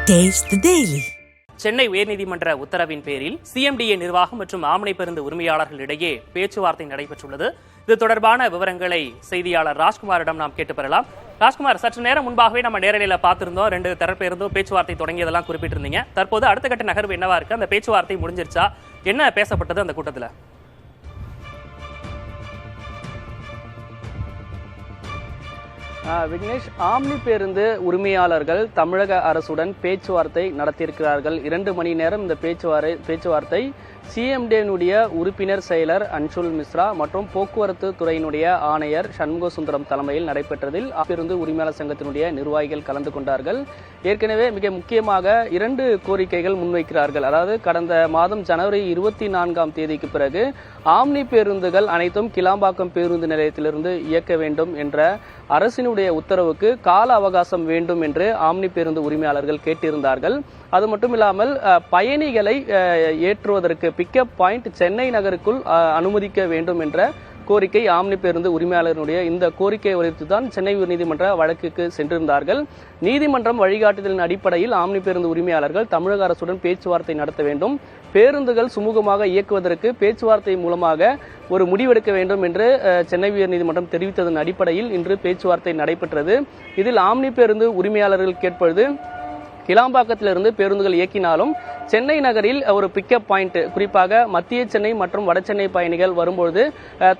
Taste the Daily. Chennai உயர்நீதிமன்ற உத்தரவின் பேரில் சிஎம்டிஏ நிர்வாகம் மற்றும் ஆம்னி பேருந்து உரிமையாளர்களிடையே பேச்சுவார்த்தை நடைபெற்றுள்ளது. இது தொடர்பான விவரங்களை செய்தியாளர் ராஜ்குமாரிடம் நாம் கேட்டு பெறலாம். ராஜ்குமார், சற்று நேரம் முன்பாகவே நம்ம நேரலையில பார்த்திருந்தோம், 2 தரப்பிலிருந்தும் பேச்சுவார்த்தை தொடங்கியதெல்லாம் குறிப்பிட்டிருந்தீங்க. தற்போது அடுத்த கட்ட நகர்வு என்னவா இருக்கு? அந்த பேச்சுவார்த்தை முடிஞ்சிருச்சா? என்ன பேசப்பட்டது அந்த கூட்டத்தில்? விக்னேஷ், ஆம்னி பேருந்து உரிமையாளர்கள் தமிழக அரசுடன் பேச்சுவார்த்தை நடத்தியிருக்கிறார்கள். 2 மணி நேரம் இந்த பேச்சுவார்த்தை சிஎம்டியினுடைய உறுப்பினர் செயலர் அன்சுல் மிஸ்ரா மற்றும் போக்குவரத்து துறையினுடைய ஆணையர் சண்முக சுந்தரம் தலைமையில் நடைபெற்றதில் பேருந்து உரிமையாளர் சங்கத்தினுடைய நிர்வாகிகள் கலந்து கொண்டார்கள். ஏற்கனவே மிக முக்கியமாக 2 கோரிக்கைகள் முன்வைக்கிறார்கள். அதாவது கடந்த மாதம் ஜனவரி 24ஆம் தேதிக்கு பிறகு ஆம்னி பேருந்துகள் அனைத்தும் கிளாம்பாக்கம் பேருந்து நிலையத்திலிருந்து இயக்க வேண்டும் என்ற அரசினுடைய உத்தரவுக்கு கால அவகாசம் வேண்டும் என்று ஆம்னி பேருந்து உரிமையாளர்கள் கேட்டிருந்தார்கள். அது மட்டும் இல்லாமல் பயணிகளை ஏற்றுவதற்கு பிக்கப் பாயிண்ட் சென்னை நகருக்குள் அனுமதிக்க வேண்டும் என்ற கோரிக்கை ஆம்னி பேருந்து உரிமையாளர்களுடைய இந்த கோரிக்கையை வலியுறுத்தி தான் சென்னை உயர்நீதிமன்ற வழக்குக்கு சென்றிருந்தார்கள். நீதிமன்றம் வழிகாட்டுதலின் அடிப்படையில் ஆம்னி பேருந்து உரிமையாளர்கள் தமிழக அரசுடன் பேச்சுவார்த்தை நடத்த வேண்டும், பேருந்துகள் சுமூகமாக இயக்குவதற்கு பேச்சுவார்த்தை மூலமாக ஒரு முடிவெடுக்க வேண்டும் என்று சென்னை உயர்நீதிமன்றம் தெரிவித்ததன் அடிப்படையில் இன்று பேச்சுவார்த்தை நடைபெற்றது. இதில் ஆம்னி பேருந்து உரிமையாளர்கள் கேட்பது, கிளாம்பாக்கத்திலிருந்து பேருந்துகள் இயக்கினாலும் சென்னை நகரில் ஒரு பிக்கப் பாயிண்ட், குறிப்பாக மத்திய சென்னை மற்றும் வட சென்னை பயணிகள் வரும்பொழுது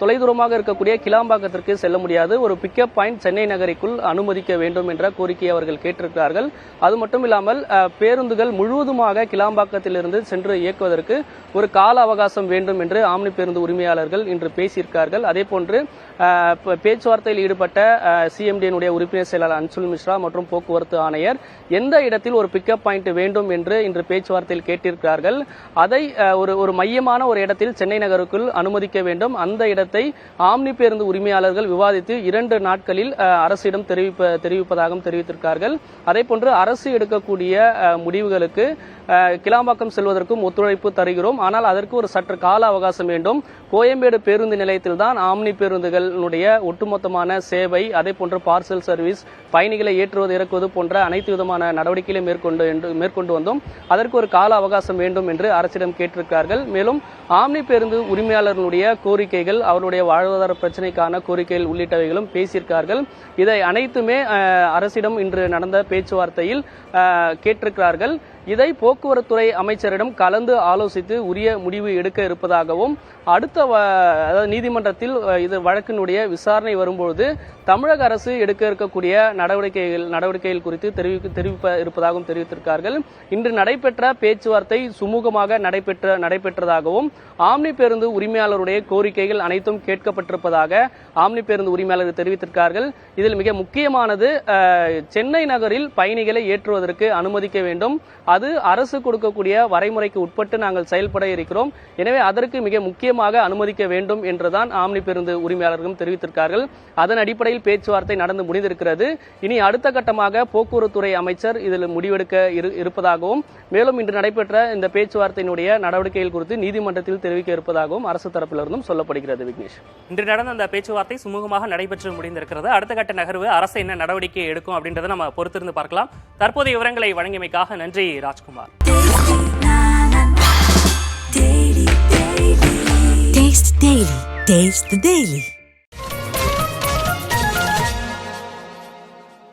தொலைதூரமாக இருக்கக்கூடிய கிளாம்பாக்கத்திற்கு செல்ல முடியாது, ஒரு பிக்கப் பாயிண்ட் சென்னை நகருக்குள் அனுமதிக்க வேண்டும் என்ற கோரிக்கையை அவர்கள் கேட்டிருக்கிறார்கள். அது மட்டும் இல்லாமல் பேருந்துகள் முழுவதுமாக கிளாம்பாக்கத்திலிருந்து சென்று இயக்குவதற்கு ஒரு கால அவகாசம் வேண்டும் என்று ஆம்னி பேருந்து உரிமையாளர்கள் இன்று பேசியிருக்கிறார்கள். அதே போன்று பேச்சுவார்த்தையில் ஈடுபட்ட சிஎம்டியினுடைய உறுப்பினர் செயலாளர் அன்சுல் மிஸ்ரா மற்றும் போக்குவரத்து ஆணையர் எந்த இடத்தில் ஒரு பிக்கப் பாயிண்ட் வேண்டும் என்று இன்று பேச்சுவார்த்தையில் கேட்டிருக்கிறார்கள். அதை ஒரு மையமான ஒரு இடத்தில் சென்னை நகருக்குள் அனுமதிக்க வேண்டும். அந்த இடத்தை ஆம்னி பேருந்து உரிமையாளர்கள் விவாதித்து 2 நாட்களில் அரசிடம் தெரிவிப்பதாகவும் தெரிவித்திருக்கிறார்கள். அதே போன்று அரசு எடுக்கக்கூடிய முடிவுகளுக்கு கிளாம்பாக்கம் செல்வதற்கும் ஒத்துழைப்பு தருகிறோம், ஆனால் அதற்கு ஒரு சற்று கால அவகாசம் வேண்டும். கோயம்பேடு பேருந்து நிலையத்தில் தான் ஆம்னி பேருந்துகளுடைய ஒட்டுமொத்தமான சேவை, அதே போன்று பார்சல் சர்வீஸ், பயணிகளை ஏற்றுவது இறக்குவது போன்ற அனைத்து விதமான நடவடிக்கைகளை மேற்கொண்டு வந்தோம். அதற்கு ஒரு கால அவகாசம் வேண்டும் என்று அரசிடம் கேட்டிருக்கிறார்கள். மேலும் ஆம்னி பேருந்து உரிமையாளர்களுடைய கோரிக்கைகள், அவருடைய வாழ்வாதார பிரச்சனைக்கான கோரிக்கைகள் உள்ளிட்டவைகளும் பேசியிருக்கிறார்கள். இதை அனைத்துமே அரசிடம் இன்று நடந்த பேச்சுவார்த்தையில் கேட்டிருக்கிறார்கள். இதை போக்குவரத்துறை அமைச்சரிடம் கலந்து ஆலோசித்து உரிய முடிவு எடுக்க இருப்பதாகவும், அடுத்த நீதிமன்றத்தில் இது வழக்கினுடைய விசாரணை வரும்பொழுது தமிழக அரசு எடுக்க இருக்கக்கூடிய நடவடிக்கைகள் குறித்து தெரிவிக்க இருப்பதாகவும் தெரிவித்திருக்கிறார்கள். இன்று நடைபெற்ற பேச்சுவார்த்தை சுமூகமாக நடைபெற்றதாகவும், ஆம்னி பேருந்து உரிமையாளருடைய கோரிக்கைகள் அனைத்தும் கேட்கப்பட்டிருப்பதாக ஆம்னி பேருந்து உரிமையாளர்கள் தெரிவித்திருக்கிறார்கள். இதில் மிக முக்கியமானது, சென்னை நகரில் பயணிகளை ஏற்றுவதற்கு அனுமதிக்க வேண்டும், அது அரசு கொடுக்கக்கூடிய வரைமுறைக்கு உட்பட்டு நாங்கள் செயல்பட இருக்கிறோம், எனவே அதற்கு மிக முக்கியமாக அனுமதிக்க வேண்டும் என்றுதான் ஆம்னி பேருந்து உரிமையாளர்களும் தெரிவித்திருக்கிறார்கள். அதன் அடிப்படையில் பேச்சுவார்த்தை நடந்து முடிந்திருக்கிறது. இனி அடுத்த கட்டமாக போக்குவரத்துறை அமைச்சர் இதில் முடிவெடுக்க இருப்பதாகவும், மேலும் இன்று நடைபெற்ற இந்த பேச்சுவார்த்தையினுடைய நடவடிக்கைகள் குறித்து நீதிமன்றத்தில் தெரிவிக்க இருப்பதாகவும் அரசு தரப்பிலிருந்தும் சொல்லப்படுகிறது. விக்னேஷ், இன்று நடந்த அந்த பேச்சுவார்த்தை சுமூகமாக நடைபெற்று முடிந்திருக்கிறது. அடுத்த கட்ட நகர்வு அரசு என்ன நடவடிக்கை எடுக்கும் அப்படின்றத நம்ம பொறுத்திருந்து பார்க்கலாம். தற்போதைய விவரங்களை வழங்கியமைக்காக நன்றி ராஜ்குமார். Taste the Daily.